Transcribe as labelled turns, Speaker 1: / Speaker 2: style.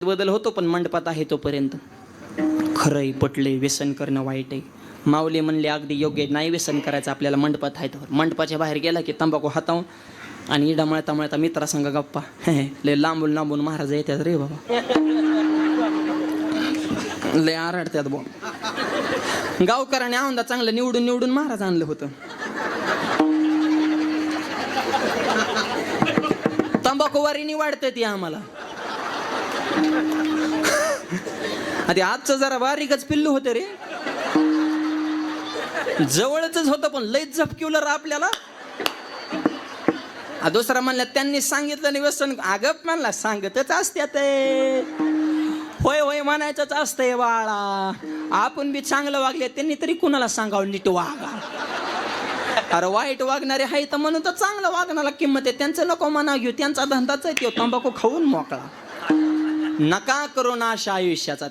Speaker 1: बदल होतो, पण मंडपात आहे तोपर्यंत. खरंय, पटले, व्यसन करणं वाईट आहे. माऊली म्हणले अगदी योग्य आहे, नाही व्यसन करायचं आपल्याला, मंडपात आहे तर. मंडपाच्या बाहेर गेला की तंबाखू हातावून आणि इडा मळता मळता मित्रासंग गप्पा. लय लांबून लांबून महाराज येतात रे बाबा, लय आरडतात बो. गावकराने औंदा चांगलं निवडून निवडून महाराज आणलं होतं. तंबाखूवारीनी वाढतं ती आम्हाला. आधी आजचं जरा बारीकच पिल्लू होतं रे, जवळच होतं पण लयच झपकिवलं रे आपल्याला. दुसरा म्हणला त्यांनी सांगितलं नाही व्यसन, आगप म्हणला सांगतच असत्यात, होय होय म्हणायचंच असतंय बाळा. आपण बी चांगलं वागले, त्यांनी तरी कुणाला सांगावं नीट वागा. अरे वाईट वागणारे आहे तर म्हणून तर चांगलं वागण्याला किंमत आहे. त्यांचं नको म्हणा घेऊ, त्यांचा धंदाच आहे तो तंबाखू खाऊन मोकळा. नका करू नाश आयुष्याचा.